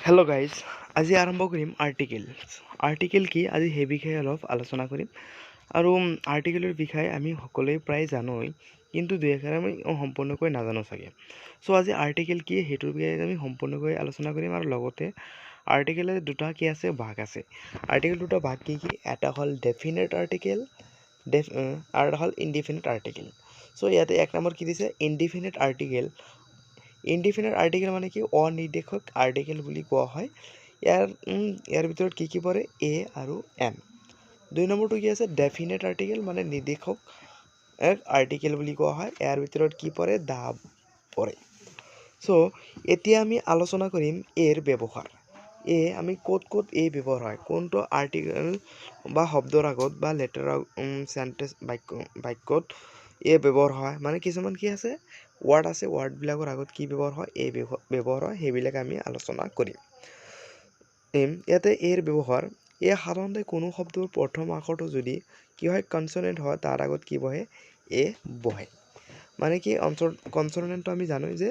Hello' guys, আজি আৰম্ভ কৰিম আৰ্টিকেল কি আজি সেই বিষয়ে অলপ আলোচনা কৰিম। আৰু আৰ্টিকেলৰ বিষয়ে আমি সকলোৱে প্ৰায় জানোই, কিন্তু দুই এষাৰ আমি সম্পূৰ্ণকৈ নাজানো চাগে। চ' আজি আৰ্টিকেল কি সেইটোৰ বিষয়ে আমি সম্পূৰ্ণকৈ আলোচনা কৰিম। আৰু লগতে আৰ্টিকেলৰ দুটা কি আছে ভাগ আছে। আৰ্টিকেল দুটা ভাগ কি এটা হ'ল ডেফিনেট আৰ্টিকেল আৰু এটা হ'ল ইনডিফিনিট আৰ্টিকেল। চ' ইয়াতে এক নম্বৰ কি দিছে, ইনডিফিনিট আৰ্টিকেল। ইনডিফিনিট আৰ্টিকেল মানে কি অনিৰ্দেশক আৰ্টিকেল বুলি কোৱা হয়। ইয়াৰ ভিতৰত কি পৰে, এ আৰু এম। দুই নম্বৰটো কি আছে, ডেফিনেট আৰ্টিকেল মানে নিৰ্দেশক আৰ্টিকেল বুলি কোৱা হয়। ইয়াৰ ভিতৰত কি পৰে, দা পৰে। চ' এতিয়া আমি আলোচনা কৰিম এৰ ব্যৱহাৰ। আমি ক'ত এই ব্যৱহাৰ হয়, কোনটো আৰ্টিকেল বা শব্দৰ আগত বা লেটাৰ চেণ্টেন্স বাক্যত এ ব্যৱহাৰ হয়। মানে কিছুমান কি আছে ৱাৰ্ড আছে, ৱাৰ্ডবিলাকৰ আগত কি ব্যৱহাৰ হয়, এই ব্যৱহাৰ হয়, সেইবিলাক আমি আলোচনা কৰিম। ইয়াতে এৰ ব্যৱহাৰ, সাধাৰণতে কোনো শব্দৰ প্ৰথম আখৰটো যদি কি হয় কনচনেণ্ট হয়, তাৰ আগত কি বহে, এ বহে। মানে কি কনচনেণ্টটো আমি জানো যে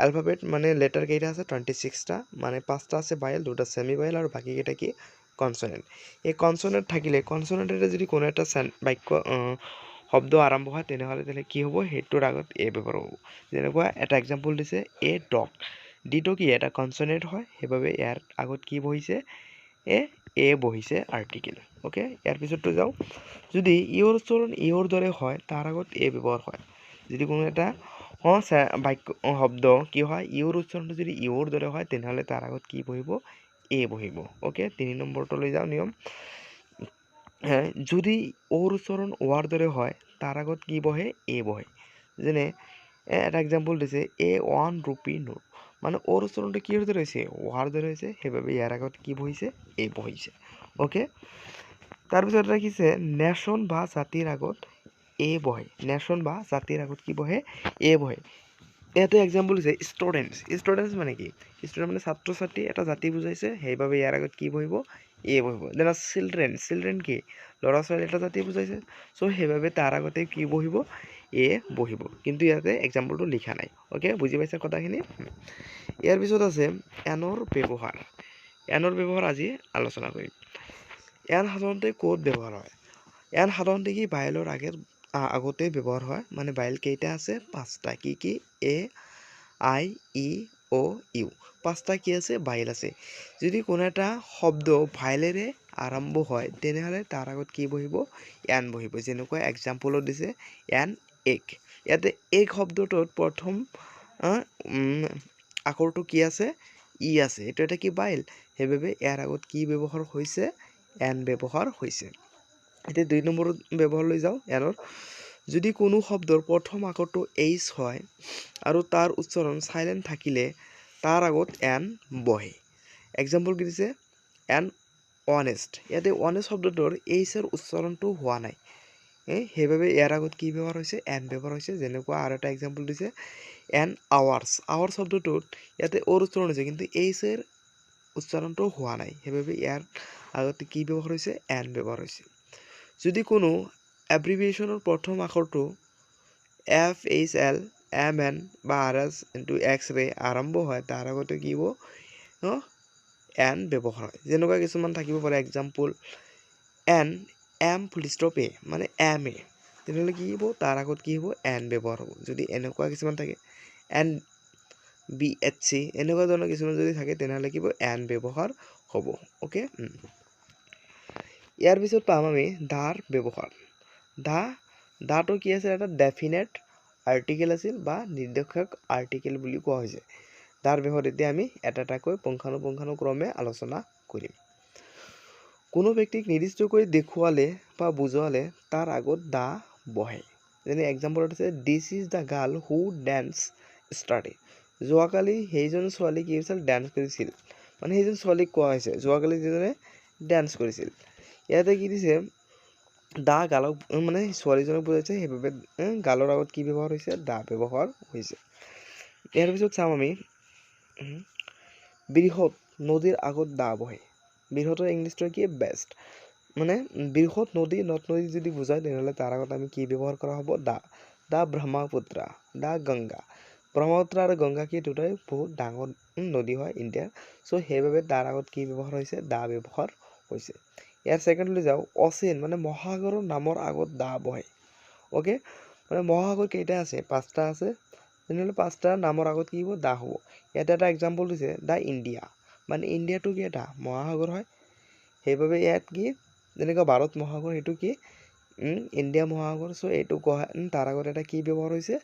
এলফাবেট মানে লেটাৰ কেইটা আছে 26টা, মানে 5টা আছে ভায়েল, 2টা ছেমি ভায়েল আৰু বাকীকেইটা কি কনচনেণ্ট। এই কনচনেণ্ট থাকিলে কনচনেণ্টেৰে যদি কোনো এটা বাক্য শব্দ আৰম্ভ হয়, তেনেহ'লে কি হ'ব, সেইটোৰ আগত এ ব্যৱহাৰ হ'ব। যেনেকুৱা এটা এক্সাম্পল দিছে, এ ডগ। ডিটো কি এটা কনচনেণ্ট হয়, সেইবাবে ইয়াৰ আগত কি বহিছে, এ বহিছে আৰ্টিকেল। অ'কে, ইয়াৰ পিছতটো যাওঁ। যদি ইয়ৰ উচ্চাৰণ ইয়ৰ দৰে হয়, তাৰ আগত এ ব্যৱহাৰ হয়। যদি কোনো এটা বাক্য শব্দ কি হয়, ইয়ৰ উচ্চাৰণটো যদি ইয়ৰ দৰে হয়, তেনেহ'লে তাৰ আগত কি বহিব, এ বহিব। অ'কে, 3 নম্বৰটো লৈ যাওঁ নিয়ম। যদি অ'ৰ উচ্চাৰণ অ'ৰ দৰে হয়, তাৰ আগত কি বহে, এ বহে। যেনে এটা এক্সাম্পল দিছে, এ 1 rupee নোট। মানে অ'ৰ উচ্চাৰণটো কিহৰ দৰে হৈছে, অ'ৰ দৰে হৈছে, সেইবাবে ইয়াৰ আগত কি বহিছে, এ বহিছে। অ'কে, তাৰপিছত ৰাখিছে নেশ্যন বা জাতিৰ আগত এ বহে। নেশ্যন বা জাতিৰ আগত কি বহে, এ বহে। ইয়াতে এক্সাম্পল দিছে ষ্টুডেণ্টছ মানে কি, ষ্টুডেণ্ট মানে ছাত্ৰ ছাত্ৰী, এটা জাতি বুজাইছে, সেইবাবে ইয়াৰ আগত কি বহিব, এ বহিব। যেনে চিলড্ৰেন কি ল'ৰা ছোৱালী, এটা জাতি বুজাইছে, চ' সেইবাবে তাৰ আগতে কি বহিব, এ বহিব। কিন্তু ইয়াতে এক্সাম্পলটো লিখা নাই। অ'কে, বুজি পাইছে কথাখিনি। ইয়াৰ পিছত আছে এনৰ ব্যৱহাৰ। এনৰ ব্যৱহাৰ আজি আলোচনা কৰিম। এন সাধাৰণতে ক'ত ব্যৱহাৰ হয়, এন সাধাৰণতে কি ভায়েলৰ আগতে ব্যৱহাৰ হয়। মানে ভায়েল কেইটা আছে, 5টা। কি এ, আই, ই, অ', ইউ। 5টা কি আছে, ভায়েল আছে। যদি কোনো এটা শব্দ ভায়েলেৰে আৰম্ভ হয়, তেনেহ'লে তাৰ আগত কি বহিব, এন বহিব। যেনেকুৱা এক্সাম্পলত দিছে এন এক। ইয়াতে এক শব্দটোত প্ৰথম আখৰটো কি আছে, ই আছে। এইটো এটা কি ভায়েল, সেইবাবে ইয়াৰ আগত কি ব্যৱহাৰ হৈছে, এন ব্যৱহাৰ হৈছে। এতিয়া 2 নম্বৰ ব্যৱহাৰ লৈ যাওঁ এনৰ। যদি কোনো শব্দৰ প্ৰথম আখৰটো এইচ হয় আৰু তাৰ উচ্চাৰণ চাইলেণ্ট থাকিলে তাৰ আগত এন বহে। এক্সাম্পল কি দিছে, এন অনেষ্ট। ইয়াতে অনেষ্ট শব্দটোৰ এইচৰ উচ্চাৰণটো হোৱা নাই, সেইবাবে ইয়াৰ আগত কি ব্যৱহাৰ হৈছে, এন ব্যৱহাৰ হৈছে। যেনেকুৱা আৰু এটা এক্সাম্পল দিছে, এন আৱাৰ্ছ শব্দটোত ইয়াতে অ'ৰ উচ্চাৰণ হৈছে, কিন্তু এইচৰ উচ্চাৰণটো হোৱা নাই, সেইবাবে ইয়াৰ আগতে কি ব্যৱহাৰ হৈছে, এন ব্যৱহাৰ হৈছে। যদি কোনো এব্ৰিভিয়েশ্যনৰ প্ৰথম আখৰটো H.S.L, M.N বা R.S into X-ray আৰম্ভ হয়, তাৰ আগতে কি হ'ব, এন ব্যৱহাৰ হয়। যেনেকুৱা কিছুমান থাকিব পাৰে example, M full stop A মানে এম এ, তেনেহ'লে কি হ'ব, তাৰ আগত কি হ'ব, এন ব্যৱহাৰ হ'ব। যদি এনেকুৱা কিছুমান থাকে NBHC, এনেকুৱা ধৰণৰ কিছুমান যদি থাকে, তেনেহ'লে কি হ'ব, এন ব্যৱহাৰ হ'ব। অ'কে, ইয়াৰ পিছত পাম আমি দাৰ ব্যৱহাৰ। দাটো কি আছিল, এটা ডেফিনেট আৰ্টিকেল আছিল বা নিৰ্দেশক আৰ্টিকেল বুলি কোৱা হৈছে। দাৰ ব্যৱহাৰ এতিয়া আমি এটা এটাকৈ পুংখানুপুংখানুক্ৰমে আলোচনা কৰিম। কোনো ব্যক্তিক নিৰ্দিষ্টকৈ দেখুৱালে বা বুজোৱালে তাৰ আগত দা বহে। যেনে এক্সাম্পলত আছে, this is the girl who dance study. যোৱাকালি সেইজন ছোৱালী কি হৈছিল, ডেন্স কৰিছিল। মানে সেইজন ছোৱালীক কোৱা হৈছে, যোৱাকালি যিজনে ডেন্স কৰিছিল। ইয়াতে কি দিছে, দা গালক মানে ছোৱালীজনক বুজাইছে, সেইবাবে গালৰ আগত কি ব্যৱহাৰ হৈছে, দা ব্যৱহাৰ হৈছে। ইয়াৰ পিছত চাম আমি বৃহৎ নদীৰ আগত দা বহে। বৃহৎৰ ইংলিছটো কি, বেষ্ট। মানে বৃহৎ নদ নদী যদি বুজায়, তেনেহ'লে তাৰ আগত আমি কি ব্যৱহাৰ কৰা হ'ব, দা ব্ৰহ্মপুত্ৰ, দা গংগা, ব্ৰহ্মপুত্ৰ আৰু গংগা কি দুটাই বহুত ডাঙৰ নদী হয় ইণ্ডিয়াৰ চ' সেইবাবে তাৰ আগত কি ব্যৱহাৰ হৈছে দা ব্যৱহাৰ হৈছে ইয়াৰ ছেকেণ্ডলি যাওঁ অচিন মানে মহাসাগৰৰ নামৰ আগত দা বহে ওকে মানে মহাসাগৰ কেইটা আছে 5টা আছে তেনেহ'লে 5টা নামৰ আগত কি হ'ব দা হ'ব ইয়াতে এটা এক্সাম্পল দিছে দা ইণ্ডিয়া মানে ইণ্ডিয়াটো কি এটা মহাসাগৰ হয় সেইবাবে ইয়াত কি যেনেকৈ ভাৰত মহাসাগৰ সেইটো কি ইণ্ডিয়া মহাসাগৰ চ' এইটো তাৰ আগত এটা কি ব্যৱহাৰ হৈছে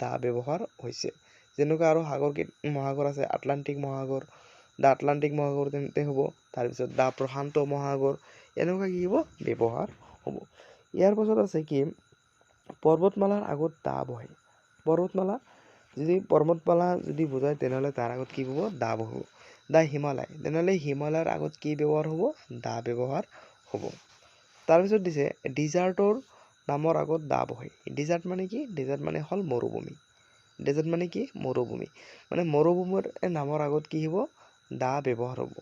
দা ব্যৱহাৰ হৈছে যেনেকুৱা আৰু সাগৰ মহাসাগৰ আছে আটলান্টিক মহাসাগৰ দা আটলান্টিক মহাসাগৰ তেন্তে হ'ব তাৰপিছত দা প্ৰশান্ত মহাসাগৰ এনেকুৱা কি হ'ব ব্যৱহাৰ হ'ব ইয়াৰ পাছত আছে কি পৰ্বতমালাৰ আগত দা বহে পৰ্বতমালা যদি বুজায় তেনেহ'লে তাৰ আগত কি হ'ব দা বহিব দা হিমালয় তেনেহ'লে হিমালয়ৰ আগত কি ব্যৱহাৰ হ'ব দা ব্যৱহাৰ হ'ব তাৰপিছত দিছে ডিজাৰ্টৰ নামৰ আগত দা বহে ডিজাৰ্ট মানে কি ডিজাৰ্ট মানে হ'ল মৰুভূমি ডেজাৰ্ট মানে কি মৰুভূমি মানে মৰুভূমিৰ নামৰ আগত কি হ'ব দা ব্যৱহাৰ হ'ব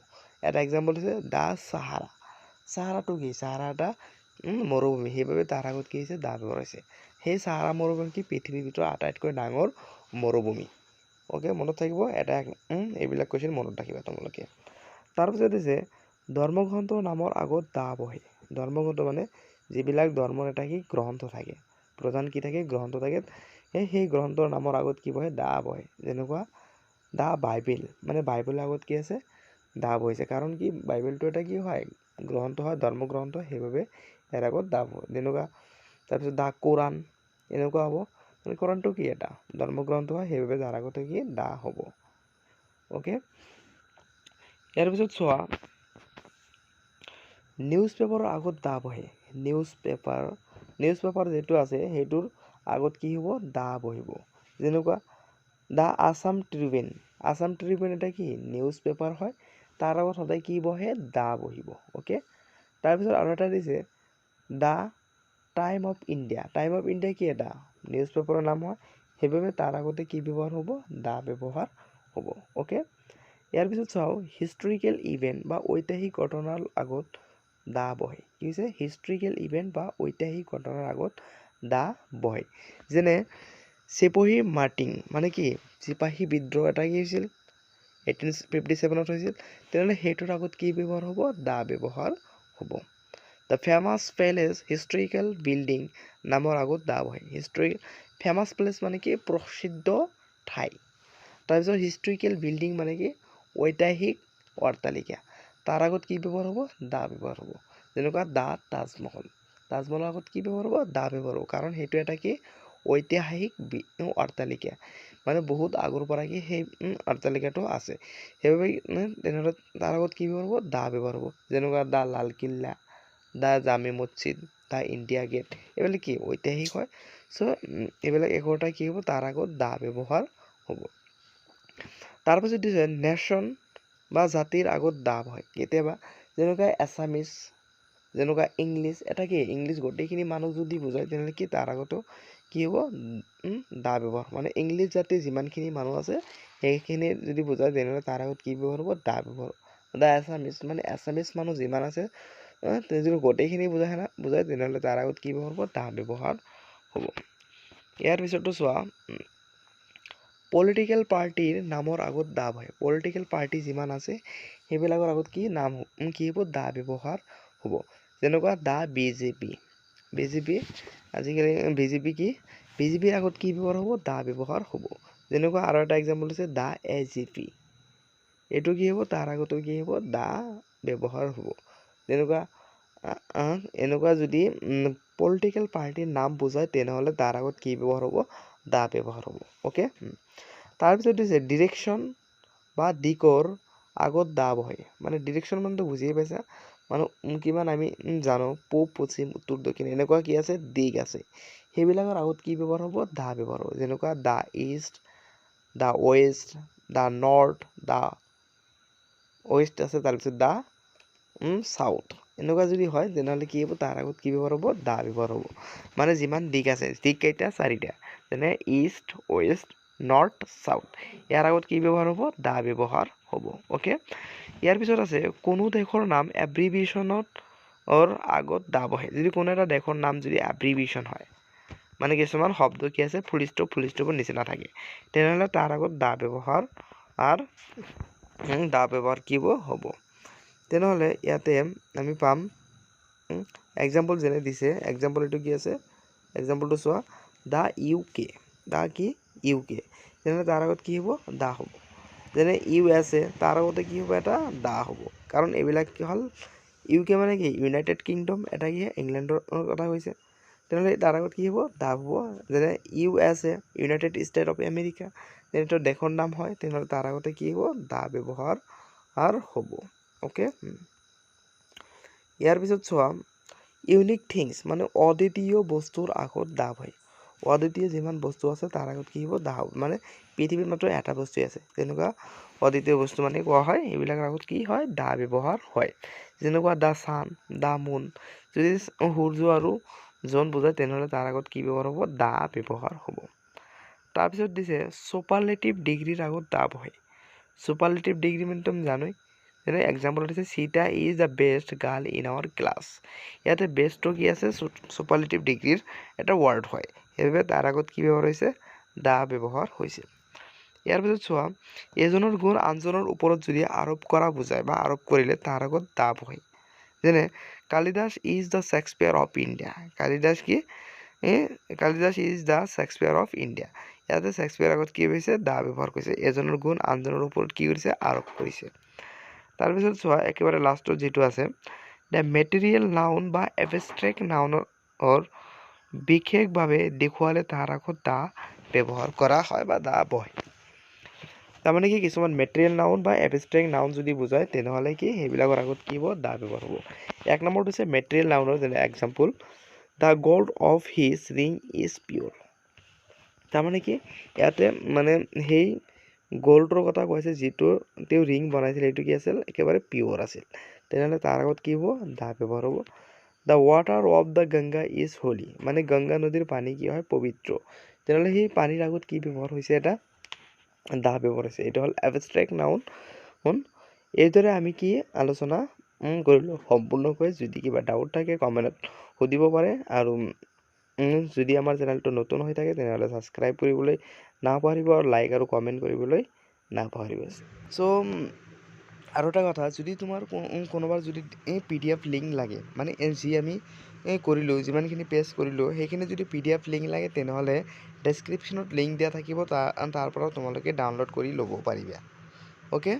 এটা এক্সাম্পল হৈছে দা সাহাৰা সাহাৰাটো কি সাহাৰা এটা মৰুভূমি সেইবাবে তাৰ আগত কি হৈছে দা ব্যৱহাৰ হৈছে সেই সাহাৰা মৰুভূমি কি পৃথিৱীৰ ভিতৰত আটাইতকৈ ডাঙৰ মৰুভূমি ওকে মনত থাকিব এটা এইবিলাক কুৱেশ্যন মনত ৰাখিবা তোমালোকে তাৰপিছত হৈছে ধৰ্মগ্ৰন্থৰ নামৰ আগত দা বহে ধৰ্মগ্ৰন্থ মানে যিবিলাক ধৰ্মৰ এটা কি গ্ৰন্থ থাকে প্ৰধান কি থাকে গ্ৰন্থ থাকে সেই গ্ৰন্থৰ নামৰ আগত কি বহে দা বহে যেনেকুৱা দা বাইবেল মানে বাইবেলৰ আগত কি আছে দা বহিছে কাৰণ কি বাইবেলটো এটা কি হয় গ্ৰন্থ হয় ধৰ্মগ্ৰন্থ সেইবাবে ইয়াৰ আগত দা বহে যেনেকুৱা তাৰপিছত দা কোৰাণ এনেকুৱা হ'ব মানে কোৰাণটো কি এটা ধৰ্মগ্ৰন্থ হয় সেইবাবে তাৰ আগতে কি দা হ'ব ওকে ইয়াৰ পিছত চোৱা নিউজ পেপাৰৰ আগত দা বহে নিউজ পেপাৰ যিটো আছে সেইটোৰ আগত কি হ'ব দা বহিব যেনেকুৱা দা আছাম ট্ৰিবিউন এটা কি নিউজ পেপাৰ হয় তাৰ আগত সদায় কি বহে দা বহিব ওকে তাৰপিছত আৰু এটা দিছে দা টাইম অফ ইণ্ডিয়া কি এটা নিউজ পেপাৰৰ নাম হয় সেইবাবে তাৰ আগতে কি ব্যৱহাৰ হ'ব দা ব্যৱহাৰ হ'ব ওকে ইয়াৰ পিছত চাওঁ হিষ্টৰিকেল ইভেন্ট বা ঐতিহাসিক ঘটনাৰ আগত দা বহে কি হৈছে হিষ্টৰিকেল ইভেন্ট বা ঐতিহাসিক ঘটনাৰ আগত দা বহে যেনে চিপাহী মাৰ্টিং মানে কি চিপাহী বিদ্ৰোহ এটা কি হৈছিল 1857 হৈছিল তেনেহ'লে সেইটোৰ আগত কি ব্যৱহাৰ হ'ব দা ব্যৱহাৰ হ'ব the famous palace historical building নামৰ আগত দা বহে ফেমাছ প্লেচ মানে কি প্ৰসিদ্ধ ঠাই তাৰপিছত হিষ্টৰিকেল বিল্ডিং মানে কি ঐতিহাসিক অট্টালিকা তাৰ আগত কি ব্যৱহাৰ হ'ব দা ব্যৱহাৰ হ'ব যেনেকুৱা দা তাজমহলৰ আগত কি ব্যৱহাৰ হ'ব দা ব্যৱহাৰ হ'ব কাৰণ সেইটো এটা কি ঐতিহাসিক অট্টালিকা মানে বহুত আগৰ পৰা কি সেই অট্টালিকাটো আছে সেইবাবে তেনেহ'লে তাৰ আগত কি ব্যৱহাৰ হ'ব দা ব্যৱহাৰ হ'ব যেনেকুৱা দা লালকিল্লা দা জামে মছজিদ দা ইণ্ডিয়া গেট এইবিলাক কি ঐতিহাসিক হয় চ' এইবিলাক একোটা কি হ'ব তাৰ আগত দা ব্যৱহাৰ হ'ব তাৰপিছত দিছে নেশ্যন বা জাতিৰ আগত দা হয় কেতিয়াবা যেনেকুৱা এছামিছ যেনেকুৱা ইংলিছ এটা কি ইংলিছ গোটেইখিনি মানুহ যদি বুজায় তেনেহ'লে কি তাৰ আগতো কি হ'ব দা ব্যৱহাৰ মানে ইংলিছ জাতিৰ যিমানখিনি মানুহ আছে সেইখিনি যদি বুজায় তেনেহ'লে তাৰ আগত কি ব্যৱহাৰ হ'ব দা ব্যৱহাৰ দা এছামিছ মানে এছামিছ মানুহ যিমান আছে যদি গোটেইখিনি বুজায় তেনেহ'লে তাৰ আগত কি ব্যৱহাৰ হ'ব দা ব্যৱহাৰ হ'ব ইয়াৰ পিছতো চোৱা পলিটিকেল পাৰ্টিৰ নামৰ আগত দা বহে পলিটিকেল পাৰ্টি যিমান আছে সেইবিলাকৰ আগত কি নাম কি হ'ব দা ব্যৱহাৰ হ'ব যেনেকুৱা দা বিজেপি আজিকালি বিজেপিৰ আগত কি ব্যৱহাৰ হ'ব দা ব্যৱহাৰ হ'ব যেনেকুৱা আৰু এটা এক্সাম্পল হৈছে দা এজিপি এইটো কি হ'ব তাৰ আগতো কি হ'ব দা ব্যৱহাৰ হ'ব যেনেকুৱা এনেকুৱা যদি পলিটিকেল পাৰ্টিৰ নাম বুজায় তেনেহ'লে তাৰ আগত কি ব্যৱহাৰ হ'ব দা ব্যৱহাৰ হ'ব ওকে তাৰপিছত দিছে ডিৰেকশ্যন বা দিকৰ আগত দা বহে মানে ডিৰেকশ্যন মানেতো বুজিয়ে পাইছা মানে কিমান আমি জানো পূব পশ্চিম উত্তৰ দক্ষিণ এনেকুৱা কি আছে দিশ আছে সেইবিলাকৰ আগত কি ব্যৱহাৰ হ'ব দা ব্যৱহাৰ হ'ব যেনেকুৱা দা ইষ্ট দা ৱেষ্ট দা নৰ্থ দা ৱেষ্ট আছে তাৰপিছত দা চাউথ এনেকুৱা যদি হয় তেনেহ'লে কি হ'ব তাৰ আগত কি ব্যৱহাৰ হ'ব দা ব্যৱহাৰ হ'ব মানে যিমান দিশ আছে দিশ কেইটা 4টা যেনে ইষ্ট ৱেষ্ট নৰ্থ চাউথ ইয়াৰ আগত কি ব্যৱহাৰ হ'ব দা ব্যৱহাৰ হ'ব ওকে ইয়াৰ পিছত আছে কোনো দেশৰ নাম এব্ৰিভিয়েশ্যনৰ আগত দা বহে যদি কোনো এটা দেশৰ নাম যদি এব্ৰিভিয়েশ্যন হয় মানে কিছুমান শব্দ কি আছে ফুল ষ্টপৰ নিচিনা থাকে তেনেহ'লে তাৰ আগত দা ব্যৱহাৰ কি হ'ব তেনেহ'লে ইয়াতে আমি পাম এক্সাম্পল যেনে দিছে এক্সাম্পল এইটো কি আছে এক্সাম্পলটো চোৱা দা ইউকে তেনেহ'লে তাৰ আগত কি হ'ব দা হ'ব যেনে ইউ আছে তাৰ আগতে কি হ'ব এটা দা হ'ব কাৰণ এইবিলাক কি হ'ল ইউকে মানে কি ইউনাইটেড কিংডম এটা কি ইংলেণ্ডৰ কথা কৈছে তেনেহ'লে তাৰ আগত কি হ'ব দা হ'ব যেনে ইউ আছে ইউনাইটেড ষ্টেট অফ আমেৰিকা তেনেটো দেশৰ নাম হয় তেনেহ'লে তাৰ আগতে কি হ'ব দা ব্যৱহাৰ হ'ব ওকে ইয়াৰ পিছত চোৱা ইউনিক থিংছ মানে অদ্বিতীয় বস্তুৰ আগত দা হয় অদ্বিতীয় যিমান বস্তু আছে তাৰ আগত কি হ'ব দা হ'ব মানে পৃথিৱীত মাত্ৰ এটা বস্তুৱে আছে তেনেকুৱা অদ্বিতীয় বস্তু মানে কোৱা হয় এইবিলাকৰ আগত কি হয় দা ব্যৱহাৰ হয় যেনেকুৱা দা ছান দা মুন যদি সূৰ্য আৰু জন বুজায় তেনেহ'লে তাৰ আগত কি ব্যৱহাৰ হ'ব দা ব্যৱহাৰ হ'ব তাৰপিছত দিছে ছুপাৰলেটিভ ডিগ্ৰীৰ আগত দা বহে ছুপাৰলেটিভ ডিগ্ৰী মানে তুমি জানোই যেনে এক্সাম্পল দিছে Sita is the best girl in our class ইয়াতে বেষ্টটো কি আছে ছুপাৰলেটিভ ডিগ্ৰীৰ এটা ৱৰ্ড হয় সেইবাবে তাৰ আগত কি ব্যৱহাৰ হৈছে দা ব্যৱহাৰ হৈছে ইয়াৰ পিছত চোৱা এজনৰ গুণ আনজনৰ ওপৰত যদি আৰোপ কৰা বুজায় বা আৰোপ কৰিলে তাৰ আগত দা বহে যেনে Kalidas is the Shakespeare of India Kalidas is the Shakespeare of India ইয়াতে শ্বেক্সপিয়াৰ আগত কি হৈছে দা ব্যৱহাৰ কৰিছে এজনৰ গুণ আনজনৰ ওপৰত কি কৰিছে আৰোপ কৰিছে তাৰপিছত চোৱা একেবাৰে লাষ্টত যিটো আছে দ্য মেটেৰিয়েল নাউন বা এবষ্ট্ৰেক্ট নাউনৰ বিশেষভাৱে দেখুৱালে তাৰ আগত দা ব্যৱহাৰ কৰা হয় বা দা বহে তাৰমানে কি কিছুমান মেটেৰিয়েল নাউন বা এবষ্ট্ৰেক্ট নাউন যদি বুজায় তেনেহ'লে কি সেইবিলাকৰ আগত কি হ'ব দা ব্যৱহাৰ হ'ব এক নম্বৰটো হৈছে মেটেৰিয়েল নাউনৰ যেনে example the gold of his ring is pure তাৰমানে কি ইয়াতে মানে সেই গল্ডৰ কথা কৈছে যিটো তেওঁ ৰিং বনাইছিল সেইটো কি আছিল একেবাৰে পিয়'ৰ আছিল তেনেহ'লে তাৰ আগত কি হ'ব দা ব্যৱহাৰ হ'ব the water of the Ganga is holy মানে গংগা নদীৰ পানী কি হয় পবিত্ৰ তেনেহ'লে সেই পানীৰ আগত কি ব্যৱহাৰ হৈছে এটা দা ব্যৱহাৰ হৈছে এইটো হ'ল এবষ্ট্ৰেক্ট নাউন এইদৰে আমি কি আলোচনা কৰিলোঁ সম্পূৰ্ণকৈ যদি কিবা ডাউট থাকে কমেণ্টত সুধিব পাৰে আৰু যদি আমাৰ চেনেলটো নতুন হৈ থাকে তেনেহ'লে ছাবস্ক্ৰাইব কৰিবলৈ নাপাহৰিব আৰু লাইক আৰু কমেণ্ট কৰিবলৈ নাপাহৰিব চ' আৰু এটা কথা যদি তোমাৰ কোনোবাৰ যদি এই PDF লিংক লাগে মানে যি আমি কৰিলোঁ যিমানখিনি পেজ কৰিলোঁ সেইখিনি যদি PDF লিংক লাগে তেনেহ'লে ডেছক্ৰিপশ্যনত লিংক দিয়া থাকিব তাৰ পৰা তোমালোকে ডাউনলোড কৰি ল'ব পাৰিবা অ'কে